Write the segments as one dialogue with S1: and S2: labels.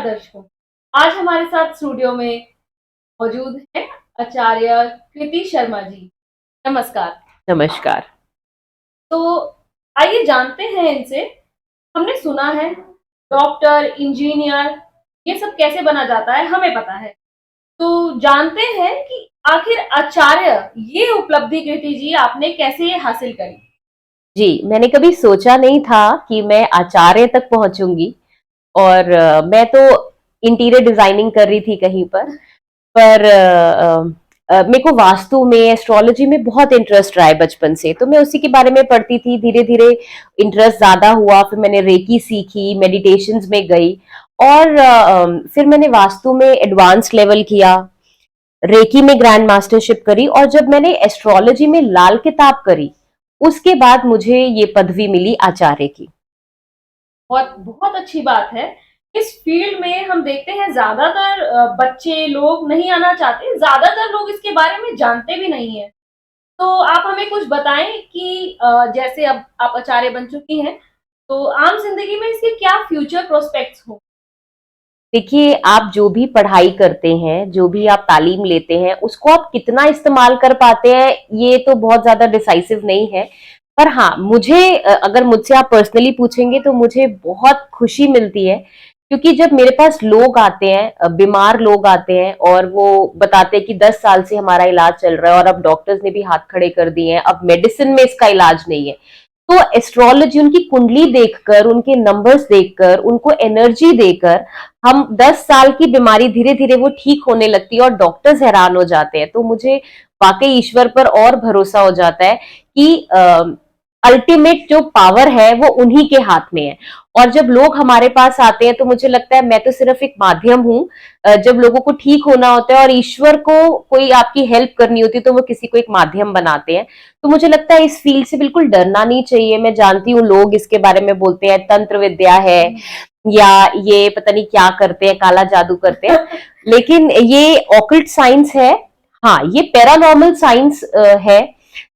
S1: दर्शकों, आज हमारे साथ स्टूडियो में मौजूद है आचार्य कृति शर्मा जी। नमस्कार।
S2: नमस्कार।
S1: तो आइए जानते हैं इनसे। हमने सुना है डॉक्टर, इंजीनियर ये सब कैसे बना जाता है हमें पता है। तो जानते हैं कि आखिर आचार्य ये उपलब्धि कृति जी आपने कैसे ये हासिल करी?
S2: जी, मैंने कभी सोचा नहीं था कि मैं आचार्य तक पहुँचूँगी और मैं तो इंटीरियर डिज़ाइनिंग कर रही थी कहीं पर मेरे को वास्तु में, एस्ट्रोलॉजी में बहुत इंटरेस्ट रहा है बचपन से, तो मैं उसी के बारे में पढ़ती थी। धीरे-धीरे इंटरेस्ट ज़्यादा हुआ, फिर मैंने रेकी सीखी, मेडिटेशंस में गई और फिर मैंने वास्तु में एडवांस लेवल किया, रेकी में ग्रैंड मास्टरशिप करी और जब मैंने एस्ट्रोलॉजी में लाल किताब करी, उसके बाद मुझे ये पदवी मिली आचार्य की।
S1: बहुत बहुत अच्छी बात है। इस फील्ड में हम देखते हैं ज़्यादातर बच्चे लोग नहीं आना चाहते, ज़्यादातर लोग इसके बारे में जानते भी नहीं हैं। तो आप हमें कुछ बताएँ कि जैसे अब आप आचार्य बन चुकी हैं, तो आम ज़िंदगी में इसके क्या फ्यूचर प्रोस्पेक्ट्स हो?
S2: देखिए, आप जो भी पढ़ाई करते हैं, जो भी आप तालीम लेते हैं, उसको आप कितना इस्तेमाल कर पाते हैं, ये तो बहुत ज़्यादा डिसाइसिव नहीं है। पर हाँ, मुझे अगर मुझसे आप पर्सनली पूछेंगे तो मुझे बहुत खुशी मिलती है, क्योंकि जब मेरे पास लोग आते हैं, बीमार लोग आते हैं और वो बताते हैं कि 10 साल से हमारा इलाज चल रहा है और अब डॉक्टर्स ने भी हाथ खड़े कर दिए हैं, अब मेडिसिन में इसका इलाज नहीं है। तो एस्ट्रोलॉजी उनकी कुंडली देखकर, उनके नंबर्स देखकर, उनको एनर्जी देकर हम 10 साल की बीमारी धीरे-धीरे वो ठीक होने लगती है और डॉक्टर्स हैरान हो जाते हैं। तो मुझे वाक़ई ईश्वर पर और भरोसा हो जाता है कि अल्टीमेट जो पावर है वो उन्हीं के हाथ में है। और जब लोग हमारे पास आते हैं तो मुझे लगता है मैं तो सिर्फ एक माध्यम हूँ। जब लोगों को ठीक होना होता है और ईश्वर को कोई आपकी हेल्प करनी होती है तो वो किसी को एक माध्यम बनाते हैं। तो मुझे लगता है इस फील्ड से बिल्कुल डरना नहीं चाहिए। मैं जानती हूँ लोग इसके बारे में बोलते हैं तंत्र विद्या है या ये पता नहीं क्या करते हैं, काला जादू करते हैं, लेकिन ये ऑकल्ट साइंस है। हाँ, ये पैरानॉर्मल साइंस है।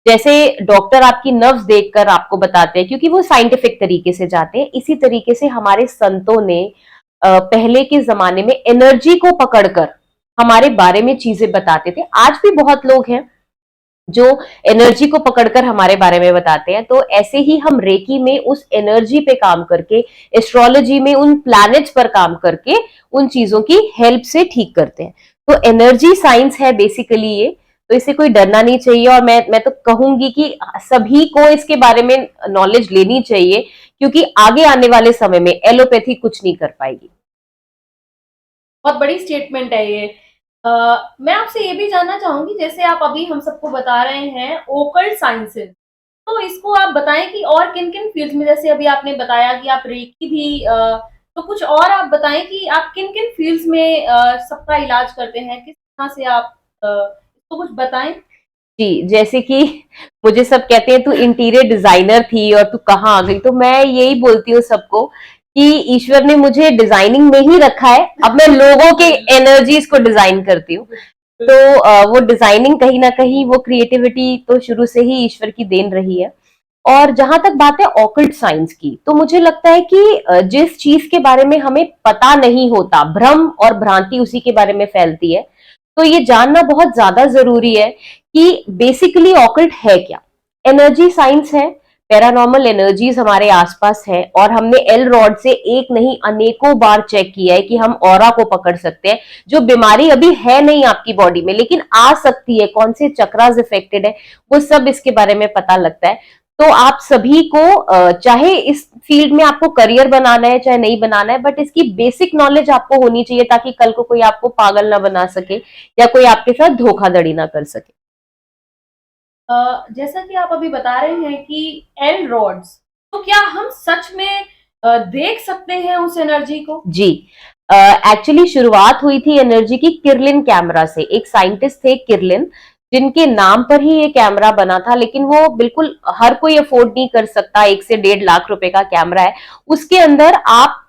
S2: जैसे डॉक्टर आपकी नर्व्स देखकर आपको बताते हैं, क्योंकि वो साइंटिफिक तरीके से जाते हैं, इसी तरीके से हमारे संतों ने पहले के जमाने में एनर्जी को पकड़कर हमारे बारे में चीजें बताते थे। आज भी बहुत लोग हैं जो एनर्जी को पकड़कर हमारे बारे में बताते हैं। तो ऐसे ही हम रेकी में उस एनर्जी पे काम करके, एस्ट्रोलॉजी में उन प्लैनेट्स पर काम करके उन चीजों की हेल्प से ठीक करते हैं। तो एनर्जी साइंस है बेसिकली ये। तो इससे कोई डरना नहीं चाहिए और मैं तो कहूंगी कि सभी को इसके बारे में नॉलेज लेनी चाहिए, क्योंकि आगे आने वाले समय में एलोपैथी कुछ नहीं कर पाएगी।
S1: बहुत बड़ी स्टेटमेंट है ये। अ, मैं आपसे ये भी जानना चाहूँगी जैसे आप अभी हम सबको बता रहे हैं ओकल्ट साइंसेज़, तो इसको आप बताएँ कि और किन-किन फ़ील्ड्स में जैसे अभी आपने बताया कि आप रेकी भी तो कुछ और आप बताएँ कि आप किन-किन फ़ील्ड्स में सबका इलाज करते हैं? किस तरह से आप इसको कुछ बताएँ?
S2: जी, जैसे कि मुझे सब कहते हैं तू इंटीरियर डिजाइनर थी और तू कहाँ आ गई, तो मैं यही बोलती हूँ सबको कि ईश्वर ने मुझे डिजाइनिंग में ही रखा है। अब मैं लोगों के एनर्जीज को डिजाइन करती हूँ। तो वो डिजाइनिंग कहीं ना कहीं, वो क्रिएटिविटी तो शुरू से ही ईश्वर की देन रही है। और जहां तक बात है ऑकल्ट साइंस की, तो मुझे लगता है कि जिस चीज के बारे में हमें पता नहीं होता, भ्रम और भ्रांति उसी के बारे में फैलती है। तो ये जानना बहुत ज्यादा जरूरी है कि बेसिकली ऑकल्ट है क्या। एनर्जी साइंस है, पैरानॉर्मल एनर्जीज हमारे आसपास है और हमने एल रॉड से एक नहीं अनेकों बार चेक किया है कि हम ऑरा को पकड़ सकते हैं। जो बीमारी अभी है नहीं आपकी बॉडी में लेकिन आ सकती है, कौन से चक्रास इफेक्टेड है, वो सब इसके बारे में पता लगता है। तो आप सभी को चाहे इस फील्ड में आपको करियर बनाना है चाहे नहीं बनाना है, बट इसकी बेसिक नॉलेज आपको होनी चाहिए ताकि कल को कोई आपको पागल ना बना सके या कोई आपके साथ धोखाधड़ी ना कर सके।
S1: जैसा कि आप अभी बता रहे हैं कि एल रॉड्स, तो क्या हम सच में देख सकते हैं उस एनर्जी को?
S2: जी, एक्चुअली शुरुआत हुई थी एनर्जी की किरलिन कैमरा से। एक साइंटिस्ट थे किरलिन, जिनके नाम पर ही ये कैमरा बना था, लेकिन वो बिल्कुल हर कोई अफोर्ड नहीं कर सकता। 1 से 1.5 लाख रुपए का कैमरा है। उसके अंदर आप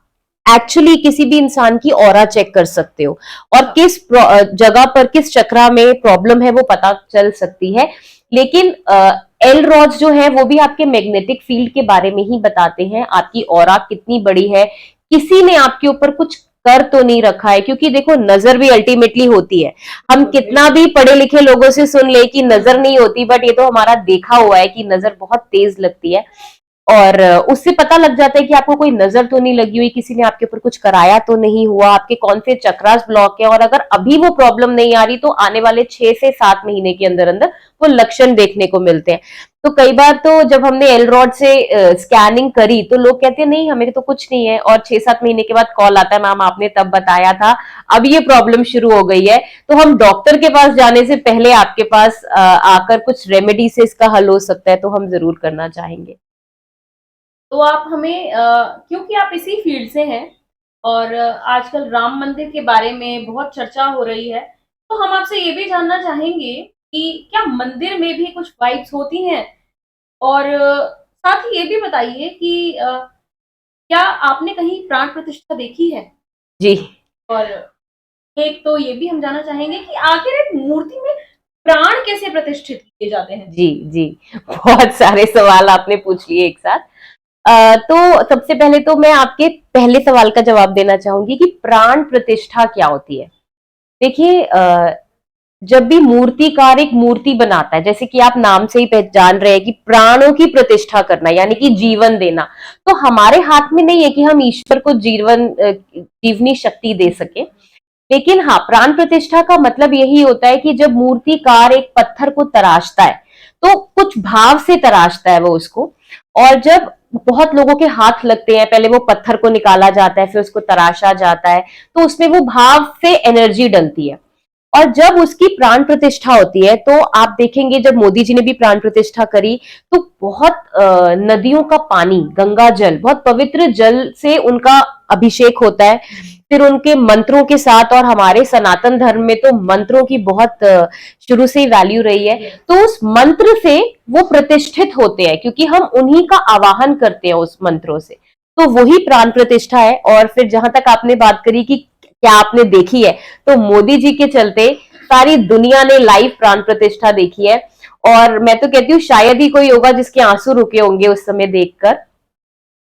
S2: एक्चुअली किसी भी इंसान की ऑरा चेक कर सकते हो और किस जगह पर किस चक्रा में प्रॉब्लम है वो पता चल सकती है। लेकिन एल रॉड्स जो है वो भी आपके मैग्नेटिक फील्ड के बारे में ही बताते हैं, आपकी ऑरा कितनी बड़ी है। किसी ने आपके ऊपर कुछ कर तो नहीं रखा है, क्योंकि देखो नजर भी अल्टीमेटली होती है। हम कितना भी पढ़े लिखे लोगों से सुन ले कि नजर नहीं होती, बट ये तो हमारा देखा हुआ है कि नजर बहुत तेज लगती है, और उससे पता लग जाता है कि आपको कोई नजर तो नहीं लगी हुई, किसी ने आपके ऊपर कुछ कराया तो नहीं हुआ, आपके कौन से चक्रास ब्लॉक है। और अगर अभी वो प्रॉब्लम नहीं आ रही तो आने वाले 6 से 7 महीने के अंदर अंदर वो लक्षण देखने को मिलते हैं। तो कई बार तो जब हमने एल रॉड से स्कैनिंग करी तो लोग कहते हैं नहीं हमें तो कुछ नहीं है, और 6-7 महीने के बाद कॉल आता है मैम आपने तब बताया था, अब ये प्रॉब्लम शुरू हो गई है। तो हम डॉक्टर के पास जाने से पहले आपके पास आकर कुछ रेमेडी से इसका हल हो सकता है, तो हम जरूर करना चाहेंगे।
S1: तो आप हमें क्योंकि आप इसी फील्ड से हैं और आजकल राम मंदिर के बारे में बहुत चर्चा हो रही है, तो हम आपसे ये भी जानना चाहेंगे कि क्या मंदिर में भी कुछ वाइब्स होती हैं? और साथ ही ये भी बताइए कि क्या आपने कहीं प्राण प्रतिष्ठा देखी है?
S2: जी
S1: और एक तो ये भी हम जानना चाहेंगे कि आखिर एक मूर्ति में प्राण कैसे प्रतिष्ठित किए जाते हैं?
S2: जी जी, बहुत सारे सवाल आपने पूछ लिए एक साथ। तो सबसे पहले तो मैं आपके पहले सवाल का जवाब देना चाहूंगी कि प्राण प्रतिष्ठा क्या होती है। देखिए, जब भी मूर्तिकार एक मूर्ति बनाता है, जैसे कि आप नाम से ही पहचान रहे हैं कि प्राणों की प्रतिष्ठा करना यानी कि जीवन देना, तो हमारे हाथ में नहीं है कि हम ईश्वर को जीवनी शक्ति दे सके। लेकिन हाँ, प्राण प्रतिष्ठा का मतलब यही होता है कि जब मूर्तिकार एक पत्थर को तराशता है तो कुछ भाव से तराशता है वो उसको, और जब बहुत लोगों के हाथ लगते हैं, पहले वो पत्थर को निकाला जाता है फिर उसको तराशा जाता है, तो उसमें वो भाव से एनर्जी डलती है। और जब उसकी प्राण प्रतिष्ठा होती है तो आप देखेंगे जब मोदी जी ने भी प्राण प्रतिष्ठा करी तो बहुत नदियों का पानी, गंगा जल, बहुत पवित्र जल से उनका अभिषेक होता है, फिर उनके मंत्रों के साथ। और हमारे सनातन धर्म में तो मंत्रों की बहुत शुरू से ही वैल्यू रही है, तो उस मंत्र से वो प्रतिष्ठित होते हैं क्योंकि हम उन्हीं का आवाहन करते हैं उस मंत्रों से, तो वही प्राण प्रतिष्ठा है। और फिर जहां तक आपने बात करी कि क्या आपने देखी है, तो मोदी जी के चलते सारी दुनिया ने लाइव प्राण प्रतिष्ठा देखी है, और मैं तो कहती हूँ शायद ही कोई होगा जिसके आंसू रुके होंगे उस समय देखकर।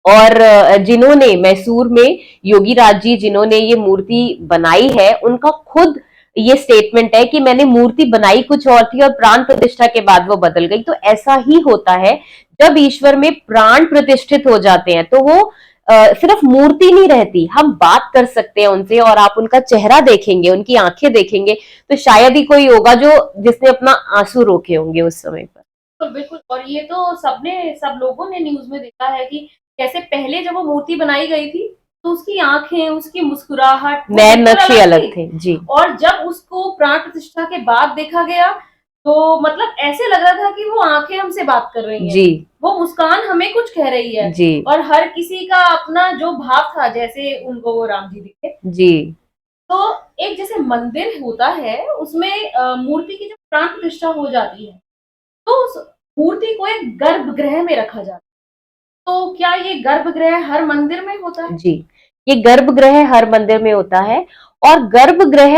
S2: और जिन्होंने मैसूर में योगी राज जी जिन्होंने ये मूर्ति बनाई है, उनका खुद ये स्टेटमेंट है कि मैंने मूर्ति बनाई कुछ और थी और प्राण प्रतिष्ठा के बाद वो बदल गई। तो ऐसा ही होता है, जब ईश्वर में प्राण प्रतिष्ठित हो जाते हैं तो वो सिर्फ मूर्ति नहीं रहती, हम बात कर सकते हैं उनसे, और आप उनका चेहरा देखेंगे, उनकी आंखें देखेंगे, तो शायद ही कोई होगा जिसने अपना आंसू रोके होंगे उस समय पर।
S1: तो बिल्कुल, और ये तो सब लोगों ने न्यूज में देखा है कि कैसे पहले जब वो मूर्ति बनाई गई थी तो उसकी आंखें, उसकी मुस्कुराहट,
S2: नए नक्शे अलग थे जी।
S1: और जब उसको प्राण प्रतिष्ठा के बाद देखा गया तो मतलब ऐसे लग रहा था कि वो आंखें हमसे बात कर रही हैं
S2: जी,
S1: वो मुस्कान हमें कुछ कह रही है
S2: जी,
S1: और हर किसी का अपना जो भाव था, जैसे उनको वो राम जी दिखे।
S2: जी।
S1: तो एक जैसे मंदिर होता है उसमें मूर्ति की जब प्राण प्रतिष्ठा हो जाती है तो उस मूर्ति को एक गर्भगृह में रखा जाता है। तो क्या ये गर्भगृह हर मंदिर में होता है?
S2: जी, ये गर्भगृह हर मंदिर में होता है। और गर्भगृह,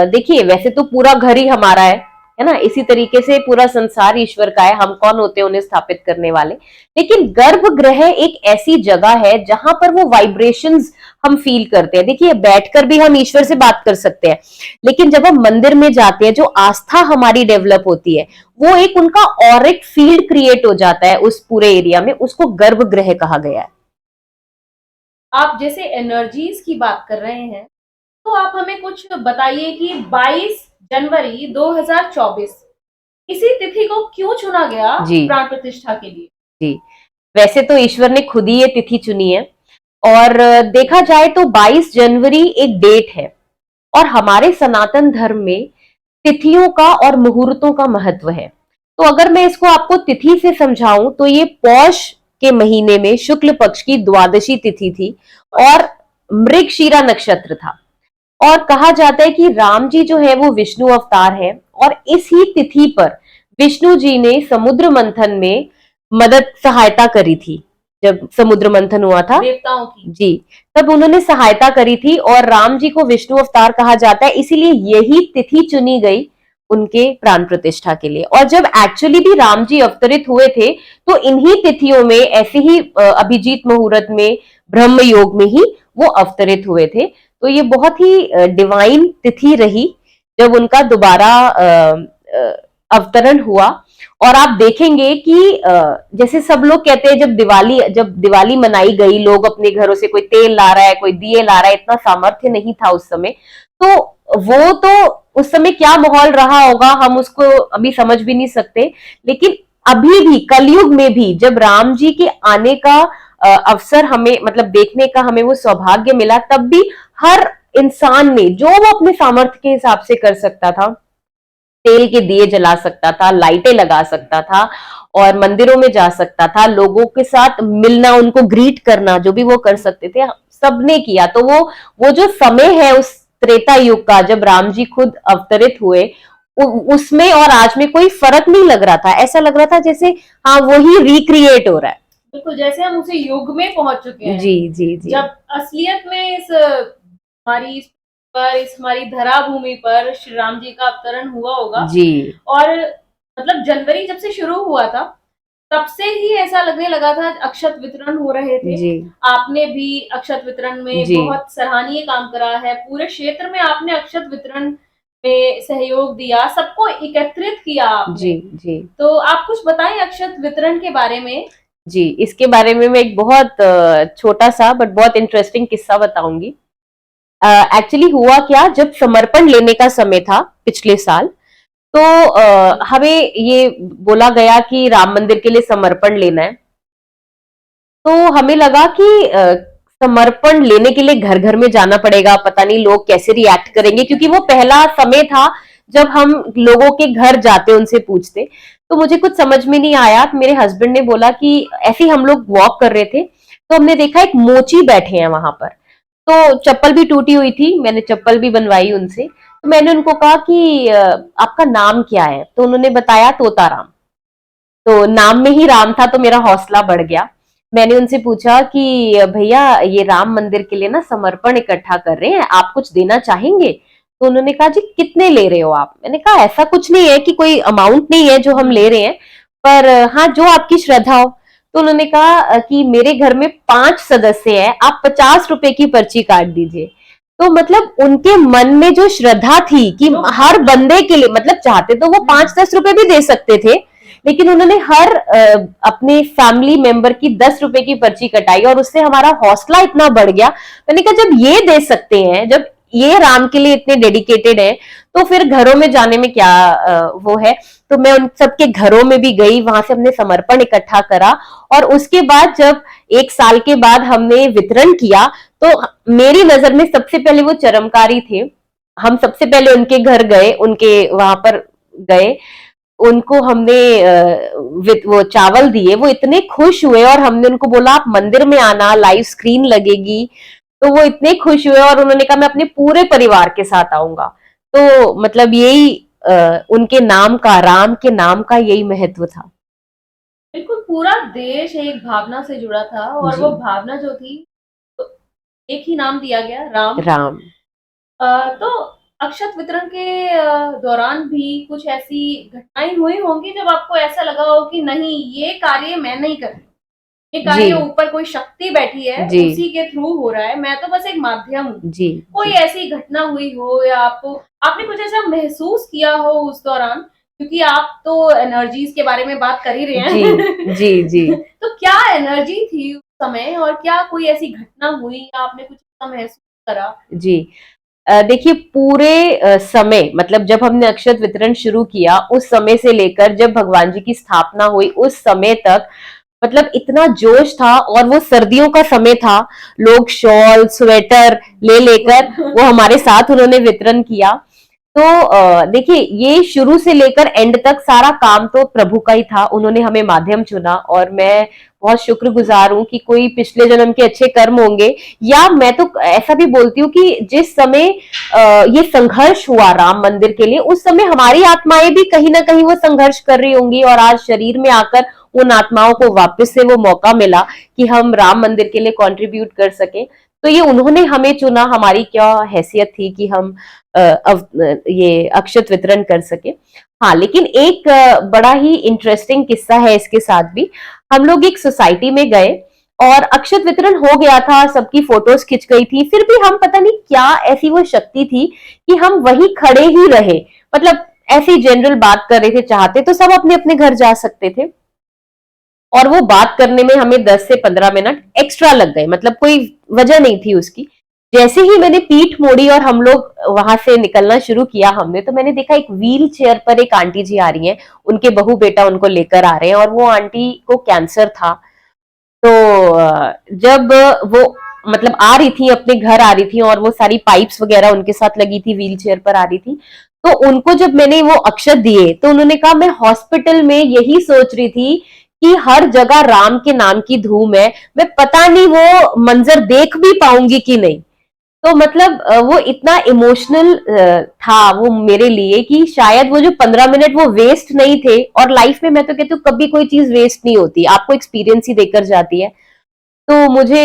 S2: देखिए वैसे तो पूरा घर ही हमारा है ना, इसी तरीके से पूरा संसार ईश्वर का है, हम कौन होते हैं उन्हें स्थापित करने वाले। लेकिन गर्भगृह एक ऐसी जगह है जहां पर वो वाइब्रेशंस हम फील करते हैं। देखिए बैठकर भी हम ईश्वर से बात कर सकते हैं, लेकिन जब हम मंदिर में जाते हैं जो आस्था हमारी डेवलप होती है, वो एक उनका और एक फील्ड क्रिएट हो जाता है उस पूरे एरिया में, उसको गर्भगृह कहा गया है।
S1: आप जैसे एनर्जीज की बात कर रहे हैं तो आप हमें कुछ बताइए कि 22 जनवरी 2024 इसी तिथि को क्यों चुना गया
S2: जी
S1: प्राण प्रतिष्ठा के लिए?
S2: जी, वैसे तो ईश्वर ने खुद ही ये तिथि चुनी है, और देखा जाए तो 22 जनवरी एक डेट है, और हमारे सनातन धर्म में तिथियों का और मुहूर्तों का महत्व है। तो अगर मैं इसको आपको तिथि से समझाऊं तो ये पौष के महीने में शुक्ल पक्ष की द्वादशी तिथि थी, और मृगशिरा नक्षत्र था। और कहा जाता है कि राम जी जो है वो विष्णु अवतार है, और इसी तिथि पर विष्णु जी ने समुद्र मंथन में मदद सहायता करी थी। जब समुद्र मंथन हुआ था
S1: देवताओं की
S2: जी, तब उन्होंने सहायता करी थी, और राम जी को विष्णु अवतार कहा जाता है, इसीलिए यही तिथि चुनी गई उनके प्राण प्रतिष्ठा के लिए। और जब एक्चुअली भी राम जी अवतरित हुए थे तो इन्हीं तिथियों में, ऐसे ही अभिजीत मुहूर्त में, ब्रह्म योग में ही वो अवतरित हुए थे। तो ये बहुत ही डिवाइन तिथि रही जब उनका दोबारा अवतरण हुआ। और आप देखेंगे कि जैसे सब लोग कहते हैं जब दिवाली मनाई गई, लोग अपने घरों से कोई तेल ला रहा है, कोई दिए ला रहा है, इतना सामर्थ्य नहीं था उस समय। तो वो तो उस समय क्या माहौल रहा होगा हम उसको अभी समझ भी नहीं सकते। लेकिन अभी भी कलयुग में भी जब राम जी के आने का अवसर हमें मतलब देखने का हमें वो सौभाग्य मिला, तब भी हर इंसान ने जो वो अपने सामर्थ्य के हिसाब से कर सकता था, तेल के दिए जला सकता था, लाइटें लगा सकता था और मंदिरों में जा सकता था, लोगों के साथ मिलना, उनको ग्रीट करना, जो भी वो कर सकते थे सबने किया। तो वो जो समय है उस त्रेता युग का जब राम जी खुद अवतरित हुए, उसमें और आज में कोई फर्क नहीं लग रहा था। ऐसा लग रहा था जैसे हाँ वही रिक्रिएट हो रहा है।
S1: बिल्कुल, जैसे हम उसी युग में पहुंच चुके हैं।
S2: जी जी जी।
S1: जब असलियत में इस हमारी धरा भूमि पर श्री राम जी का अवतरण हुआ होगा
S2: जी।
S1: और मतलब जनवरी जब से शुरू हुआ था तब से ही ऐसा लगने लगा था, अक्षत वितरण हो रहे थे
S2: जी।
S1: आपने भी अक्षत वितरण में बहुत सराहनीय काम करा है, पूरे क्षेत्र में आपने अक्षत वितरण में सहयोग दिया, सबको एकत्रित किया आपने।
S2: जी जी।
S1: तो आप कुछ बताएं अक्षत वितरण के बारे में।
S2: जी, इसके बारे में मैं एक बहुत छोटा सा बट बहुत इंटरेस्टिंग किस्सा बताऊंगी। एक्चुअली हुआ क्या, जब समर्पण लेने का समय था पिछले साल, तो हमें ये बोला गया कि राम मंदिर के लिए समर्पण लेना है। तो हमें लगा कि समर्पण लेने के लिए घर घर में जाना पड़ेगा, पता नहीं लोग कैसे रिएक्ट करेंगे, क्योंकि वो पहला समय था जब हम लोगों के घर जाते उनसे पूछते। तो मुझे कुछ समझ में नहीं आया। मेरे हस्बैंड ने बोला कि ऐसे ही हम लोग वॉक कर रहे थे तो हमने देखा एक मोची बैठे हैं वहां पर, तो चप्पल भी टूटी हुई थी, मैंने चप्पल भी बनवाई उनसे। तो मैंने उनको कहा कि आपका नाम क्या है, तो उन्होंने बताया तोताराम। तो नाम में ही राम था तो मेरा हौसला बढ़ गया। मैंने उनसे पूछा कि भैया ये राम मंदिर के लिए ना समर्पण इकट्ठा कर रहे हैं, आप कुछ देना चाहेंगे? तो उन्होंने कहा जी कितने ले रहे हो आप? मैंने कहा ऐसा कुछ नहीं है कि कोई अमाउंट नहीं है जो हम ले रहे हैं, पर हाँ जो आपकी श्रद्धा हो। तो उन्होंने कहा कि मेरे घर में 5 सदस्य हैं, आप 50 रुपए की पर्ची काट दीजिए। तो मतलब उनके मन में जो श्रद्धा थी कि हर बंदे के लिए, मतलब चाहते तो वो 5-10 रुपए भी दे सकते थे, लेकिन उन्होंने हर अपने फैमिली मेंबर की 10 रुपए की पर्ची कटाई और उससे हमारा हौसला इतना बढ़ गया। मैंने कहा जब ये दे सकते हैं, जब ये राम के लिए इतने डेडिकेटेड है, तो फिर घरों में जाने में क्या वो है। तो मैं उन सबके घरों में भी गई, वहां से हमने समर्पण इकट्ठा करा और उसके बाद जब 1 साल के बाद हमने वितरण किया, तो मेरी नजर में सबसे पहले वो चरमकारी थे। हम सबसे पहले उनके घर गए, उनके वहां पर गए, उनको हमने वो चावल दिए, वो इतने खुश हुए और हमने उनको बोला आप मंदिर में आना, लाइव स्क्रीन लगेगी। तो वो इतने खुश हुए और उन्होंने कहा मैं अपने पूरे परिवार के साथ आऊंगा। तो मतलब यही उनके नाम का, राम के नाम का यही महत्व था।
S1: बिल्कुल, पूरा देश एक भावना से जुड़ा था और वो भावना जो थी, तो एक ही नाम दिया गया, राम।
S2: राम।
S1: तो अक्षत वितरण के दौरान भी कुछ ऐसी घटनाएं हुई होंगी जब आपको ऐसा लगा हो कि नहीं ये कार्य मैं नहीं कर रही, ये कार्य ऊपर कोई शक्ति बैठी है उसी के थ्रू हो रहा है, मैं तो बस एक माध्यम हूँ। कोई ऐसी घटना हुई हो या आपने कुछ ऐसा महसूस किया हो उस दौरान, क्योंकि आप तो एनर्जीज के बारे में बात कर ही रहे हैं।
S2: जी जी।
S1: तो क्या एनर्जी थी उस समय और क्या कोई ऐसी घटना हुई या आपने कुछ ऐसा महसूस करा?
S2: जी, देखिए पूरे समय, मतलब जब हमने अक्षत वितरण शुरू किया उस समय से लेकर जब भगवान जी की स्थापना हुई उस समय तक, मतलब इतना जोश था। और वो सर्दियों का समय था, लोग शॉल स्वेटर ले लेकर वो हमारे साथ उन्होंने वितरण किया। तो देखिए ये शुरू से लेकर एंड तक सारा काम तो प्रभु का ही था, उन्होंने हमें माध्यम चुना और मैं बहुत शुक्रगुजार हूं कि कोई पिछले जन्म के अच्छे कर्म होंगे, या मैं तो ऐसा भी बोलती हूँ कि जिस समय ये संघर्ष हुआ राम मंदिर के लिए, उस समय हमारी आत्माएं भी कहीं ना कहीं वो संघर्ष कर रही होंगी और आज शरीर में आकर उन आत्माओं को वापस से वो मौका मिला कि हम राम मंदिर के लिए कंट्रीब्यूट कर सके। तो ये उन्होंने हमें चुना, हमारी क्या हैसियत थी कि हम ये अक्षत वितरण कर सके। हाँ, लेकिन एक बड़ा ही इंटरेस्टिंग किस्सा है इसके साथ भी। हम लोग एक सोसाइटी में गए और अक्षत वितरण हो गया था, सबकी फोटोज खिंच गई थी, फिर भी हम पता नहीं क्या ऐसी वो शक्ति थी कि हम वहीं खड़े ही रहे। मतलब ऐसी जनरल बात कर रहे थे, चाहते तो सब अपने अपने घर जा सकते थे, और वो बात करने में हमें 10 से 15 मिनट एक्स्ट्रा लग गए, मतलब कोई वजह नहीं थी उसकी। जैसे ही मैंने पीठ मोड़ी और हम लोग वहां से निकलना शुरू किया हमने, तो मैंने देखा एक व्हील चेयर पर एक आंटी जी आ रही हैं, उनके बहू बेटा उनको लेकर आ रहे हैं, और वो आंटी को कैंसर था। तो जब वो मतलब आ रही थी, अपने घर आ रही थी, और वो सारी पाइप्स वगैरह उनके साथ लगी थी, व्हील चेयर पर आ रही थी, तो उनको जब मैंने वो अक्षत दिए तो उन्होंने कहा मैं हॉस्पिटल में यही सोच रही थी कि हर जगह राम के नाम की धूम है, मैं पता नहीं वो मंजर देख भी पाऊंगी कि नहीं। तो मतलब वो इतना इमोशनल था वो मेरे लिए कि शायद वो जो 15 मिनट वो वेस्ट नहीं थे। और लाइफ में मैं तो कहती हूँ कभी कोई चीज वेस्ट नहीं होती, आपको एक्सपीरियंस ही देकर जाती है। तो मुझे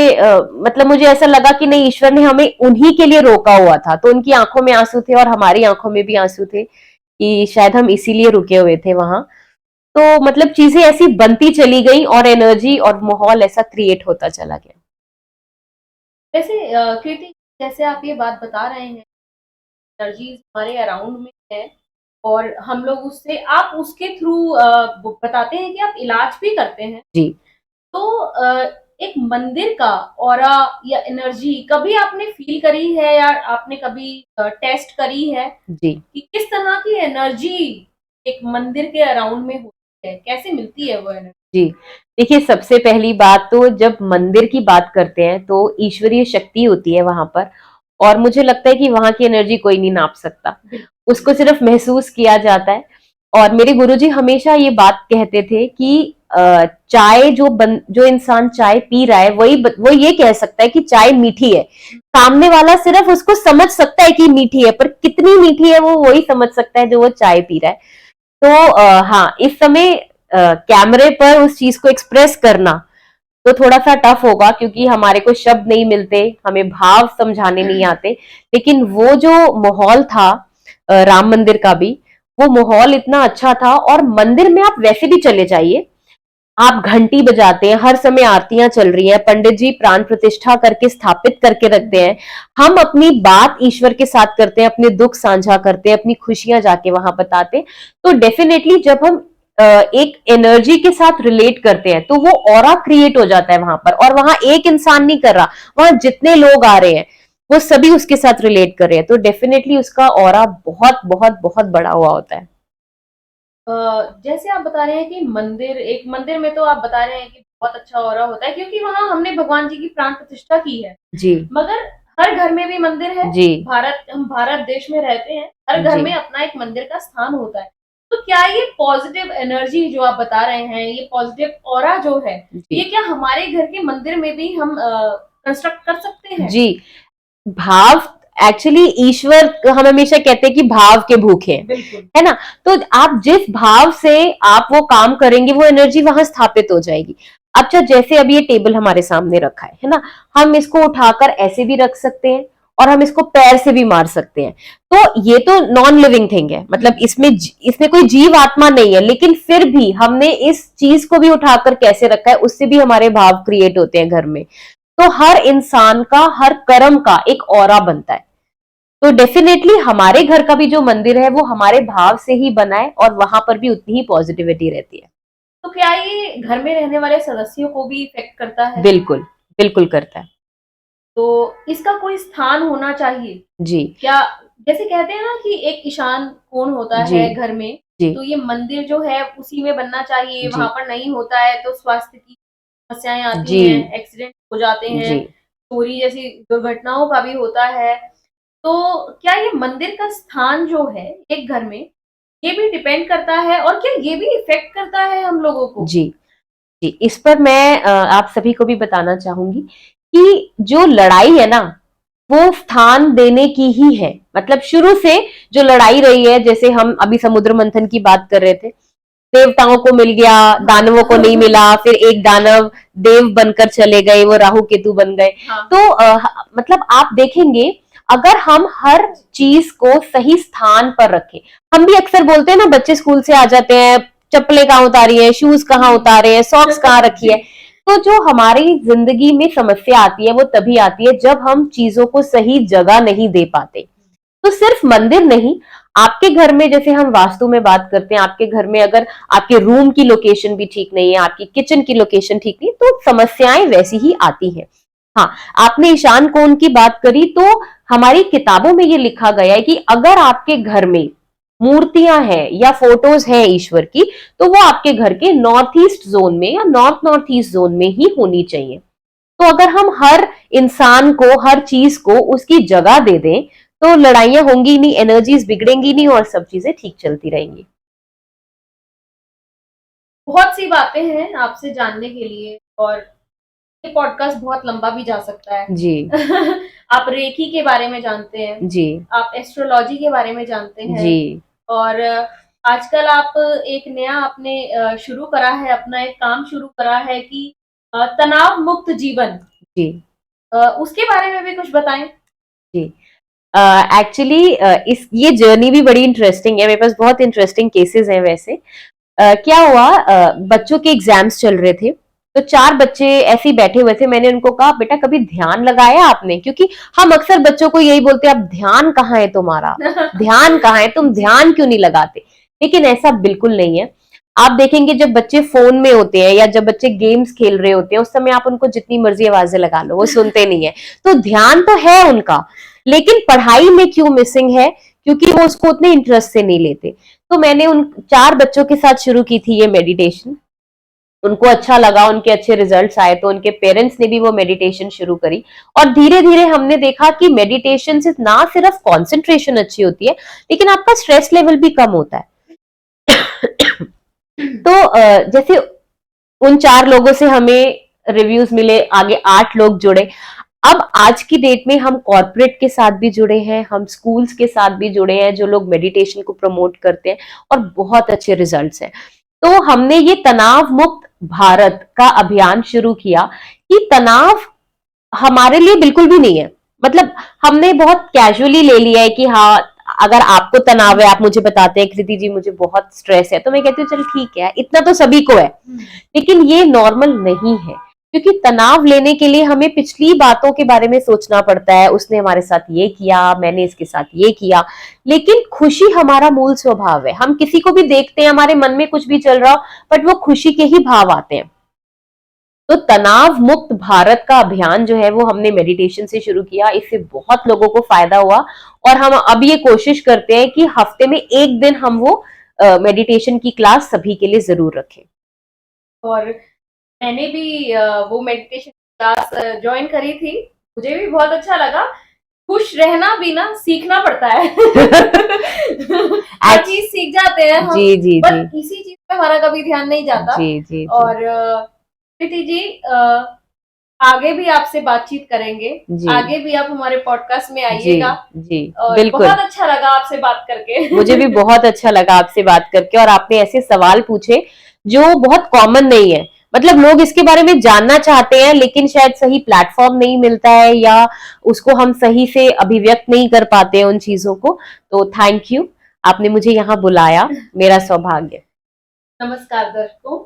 S2: मतलब मुझे ऐसा लगा कि नहीं, ईश्वर ने हमें उन्हीं के लिए रोका हुआ था, तो उनकी आंखों में आंसू थे और हमारी आंखों में भी आंसू थे कि शायद हम इसीलिए रुके हुए थे वहां। तो मतलब चीजें ऐसी बनती चली गई और एनर्जी और माहौल ऐसा क्रिएट होता चला गया।
S1: वैसे कृति, जैसे आप ये बात बता रहे हैं, एनर्जीज हमारे अराउंड में है, और हम लोग उससे, आप उसके थ्रू बताते हैं कि आप इलाज भी करते हैं।
S2: जी
S1: तो एक मंदिर का ऑरा या एनर्जी कभी आपने फील करी है, या आपने कभी टेस्ट करी है
S2: जी
S1: कि किस तरह की एनर्जी एक मंदिर के अराउंड में होती है, कैसे मिलती है वो एनर्जी?
S2: जी, देखिए सबसे पहली बात तो जब मंदिर की बात करते हैं तो ईश्वरीय शक्ति होती है वहां पर, और मुझे लगता है कि वहां की एनर्जी कोई नहीं नाप सकता, उसको सिर्फ महसूस किया जाता है। और मेरे गुरुजी हमेशा ये बात कहते थे कि चाय जो इंसान चाय पी रहा है वो ये कह सकता है कि चाय मीठी है, सामने वाला सिर्फ उसको समझ सकता है कि मीठी है, पर कितनी मीठी है वो वही समझ सकता है जो वो चाय पी रहा है। तो हाँ, इस समय कैमरे पर उस चीज को एक्सप्रेस करना तो थोड़ा सा टफ होगा, क्योंकि हमारे को शब्द नहीं मिलते, हमें भाव समझाने नहीं आते। लेकिन वो जो माहौल था राम मंदिर का भी, वो माहौल इतना अच्छा था। और मंदिर में आप वैसे भी चले जाइए, आप घंटी बजाते हैं, हर समय आरतियां चल रही हैं, पंडित जी प्राण प्रतिष्ठा करके स्थापित करके रखते हैं, हम अपनी बात ईश्वर के साथ करते हैं, अपने दुख साझा करते हैं, अपनी खुशियां जाके वहां बताते हैं। तो डेफिनेटली जब हम एक एनर्जी के साथ रिलेट करते हैं तो वो ऑरा क्रिएट हो जाता है वहां पर, और वहां एक इंसान नहीं कर रहा, वहां जितने लोग आ रहे हैं वो सभी उसके साथ रिलेट कर रहे हैं, तो डेफिनेटली उसका ऑरा बहुत बहुत बहुत बड़ा हुआ होता है।
S1: जैसे आप बता रहे हैं कि एक मंदिर में तो आप बता रहे हैं कि बहुत अच्छा ऑरा होता है, क्योंकि वहां हमने भगवान जी की प्राण प्रतिष्ठा की है।
S2: जी
S1: मगर हर घर में भी मंदिर है।
S2: जी
S1: हम भारत देश में रहते हैं, हर घर
S2: जी
S1: में अपना एक मंदिर का स्थान होता है। तो क्या ये पॉजिटिव एनर्जी जो आप बता रहे हैं, ये पॉजिटिव ऑरा जो है,
S2: जी
S1: ये क्या हमारे घर के मंदिर में भी हम कंस्ट्रक्ट कर सकते हैं?
S2: जी, भाव, एक्चुअली ईश्वर, हम हमेशा कहते हैं कि भाव के भूखे हैं,
S1: बिल्कुल।
S2: है ना। तो आप जिस भाव से आप वो काम करेंगे वो एनर्जी वहां स्थापित हो जाएगी। अच्छा, जैसे अभी ये टेबल हमारे सामने रखा है ना, हम इसको उठाकर ऐसे भी रख सकते हैं और हम इसको पैर से भी मार सकते हैं। तो ये तो नॉन लिविंग थिंग है, मतलब इसमें कोई जीव आत्मा नहीं है, लेकिन फिर भी हमने इस चीज को भी उठाकर कैसे रखा है, उससे भी हमारे भाव क्रिएट होते हैं घर में। तो हर इंसान का, हर कर्म का एक ऑरा बनता है। तो डेफिनेटली हमारे घर का भी जो मंदिर है वो हमारे भाव से ही बना है, और वहां पर भी उतनी ही पॉजिटिविटी रहती है।
S1: तो क्या ये घर में रहने वाले सदस्यों को भी इफेक्ट करता है?
S2: बिल्कुल, बिल्कुल करता है।
S1: तो इसका कोई स्थान होना चाहिए
S2: जी
S1: क्या? जैसे कहते हैं ना कि एक ईशान कोण होता
S2: जी
S1: है घर में,
S2: जी
S1: तो ये मंदिर जो है उसी में बनना चाहिए,
S2: जी
S1: वहां पर नहीं होता है तो स्वास्थ्य की समस्याएं आती
S2: जी
S1: हैं, एक्सीडेंट हो जाते हैं,
S2: जी
S1: चोरी जैसी दुर्घटनाओं का भी होता है। तो क्या ये मंदिर का स्थान जो है एक घर में, ये भी डिपेंड करता है, और क्या ये भी इफेक्ट करता है हम लोगों को?
S2: जी जी, इस पर मैं आप सभी को भी बताना चाहूंगी कि जो लड़ाई है ना, वो स्थान देने की ही है। मतलब शुरू से जो लड़ाई रही है, जैसे हम अभी समुद्र मंथन की बात कर रहे थे, देवताओं को मिल गया, दानवों को नहीं मिला, फिर एक दानव देव बनकर चले गए, वो राहु केतु बन गए।
S1: हाँ।
S2: तो मतलब आप देखेंगे, अगर हम हर चीज को सही स्थान पर रखें, हम भी अक्सर बोलते हैं ना, बच्चे स्कूल से आ जाते हैं, चप्पलें कहाँ उतारी है, शूज कहाँ उतारे हैं, सॉक्स कहाँ रखी है, तो जो हमारी जिंदगी में समस्या आती है वो तभी आती है जब हम चीजों को सही जगह नहीं दे पाते। तो सिर्फ मंदिर नहीं, आपके घर में, जैसे हम वास्तु में बात करते हैं, आपके घर में अगर आपके रूम की लोकेशन भी ठीक नहीं है, आपकी किचन की लोकेशन ठीक नहीं, तो समस्याएं वैसी ही आती हैं। हाँ, आपने ईशान कोण की बात करी, तो हमारी किताबों में ये लिखा गया है कि अगर आपके घर में मूर्तियां हैं या फोटोज हैं ईश्वर की, तो वो आपके घर के नॉर्थ ईस्ट जोन में या नॉर्थ नॉर्थ ईस्ट जोन में ही होनी चाहिए। तो अगर हम हर इंसान को, हर चीज को उसकी जगह दे दें, तो लड़ाइयां होंगी नहीं, एनर्जीज बिगड़ेंगी नहीं और सब चीजें ठीक चलती रहेंगी।
S1: बहुत सी बातें हैं आपसे जानने के लिए, और ये पॉडकास्ट बहुत लंबा भी जा सकता है।
S2: जी।
S1: आप रेकी के बारे में जानते हैं,
S2: जी।
S1: आप एस्ट्रोलॉजी के बारे में जानते हैं।
S2: जी।
S1: और आजकल आप एक नया आपने शुरू करा है, अपना एक काम शुरू करा है कि तनाव मुक्त जीवन।
S2: जी।
S1: उसके बारे में भी कुछ बताएं।
S2: जी। एक्चुअली इस ये जर्नी भी बड़ी इंटरेस्टिंग है, मेरे पास बहुत इंटरेस्टिंग केसेस हैं वैसे। क्या हुआ, बच्चों के एग्जाम्स चल रहे थे, तो 4 बच्चे ऐसे ही बैठे हुए थे। मैंने उनको कहा, बेटा कभी ध्यान लगाया आपने? क्योंकि हम अक्सर बच्चों को यही बोलते हैं, अब ध्यान कहाँ है तुम्हारा, ध्यान कहाँ है, तुम ध्यान क्यों नहीं लगाते? लेकिन ऐसा बिल्कुल नहीं है। आप देखेंगे जब बच्चे फोन में होते हैं या जब बच्चे गेम्स खेल रहे होते हैं, उस समय आप उनको जितनी मर्जी आवाजें लगा लो, वो सुनते नहीं है। तो ध्यान तो है उनका, लेकिन पढ़ाई में क्यों मिसिंग है? क्योंकि वो उसको उतने इंटरेस्ट से नहीं लेते। तो मैंने उन 4 बच्चों के साथ शुरू की थी ये मेडिटेशन। उनको अच्छा लगा, उनके अच्छे रिजल्ट्स आए, तो उनके पेरेंट्स ने भी वो मेडिटेशन शुरू करी। और धीरे धीरे हमने देखा कि मेडिटेशन से ना सिर्फ कॉन्सेंट्रेशन अच्छी होती है, लेकिन आपका स्ट्रेस लेवल भी कम होता है। तो जैसे उन 4 लोगों से हमें रिव्यूज मिले, आगे 8 लोग जुड़े। अब आज की डेट में हम कॉर्पोरेट के साथ भी जुड़े हैं, हम स्कूल्स के साथ भी जुड़े हैं जो लोग मेडिटेशन को प्रमोट करते हैं, और बहुत अच्छे रिजल्ट्स हैं। तो हमने ये तनाव मुक्त भारत का अभियान शुरू किया कि तनाव हमारे लिए बिल्कुल भी नहीं है। मतलब हमने बहुत कैजुअली ले लिया है कि हाँ, अगर आपको तनाव है, आप मुझे बताते हैं कृति जी मुझे बहुत स्ट्रेस है, तो मैं कहती हूँ चल ठीक है, इतना तो सभी को है। लेकिन ये नॉर्मल नहीं है, क्योंकि तनाव लेने के लिए हमें पिछली बातों के बारे में सोचना पड़ता है। उसने हमारे साथ ये किया, मैंने इसके साथ ये किया। लेकिन खुशी हमारा मूल स्वभाव है। हम किसी को भी देखते हैं, हमारे मन में कुछ भी चल रहा हो, बट वो खुशी के ही भाव आते हैं। तो तनाव मुक्त भारत का अभियान जो है वो हमने मेडिटेशन से शुरू किया। इससे बहुत लोगों को फायदा हुआ, और हम अब ये कोशिश करते हैं कि हफ्ते में 1 दिन हम वो मेडिटेशन की क्लास सभी के लिए जरूर रखें।
S1: और मैंने भी वो मेडिटेशन क्लास ज्वाइन करी थी, मुझे भी बहुत अच्छा लगा। खुश रहना भी ना सीखना पड़ता है। हर चीज सीख जाते हैं हम,
S2: जी जी
S1: बट इसी चीज पे हमारा कभी ध्यान नहीं जाता।
S2: जी जी।
S1: और प्रीति जी, आगे भी आपसे बातचीत करेंगे, आगे भी आप हमारे पॉडकास्ट में आइएगा।
S2: जी
S1: और
S2: बिल्कुल,
S1: बहुत अच्छा लगा आपसे बात करके।
S2: मुझे भी बहुत अच्छा लगा आपसे बात करके, और आपने ऐसे सवाल पूछे जो बहुत कॉमन नहीं है। मतलब लोग इसके बारे में जानना चाहते हैं, लेकिन शायद सही प्लेटफॉर्म नहीं मिलता है, या उसको हम सही से अभिव्यक्त नहीं कर पाते हैं उन चीजों को। तो थैंक यू, आपने मुझे यहाँ बुलाया, मेरा सौभाग्य।
S1: नमस्कार दर्शकों।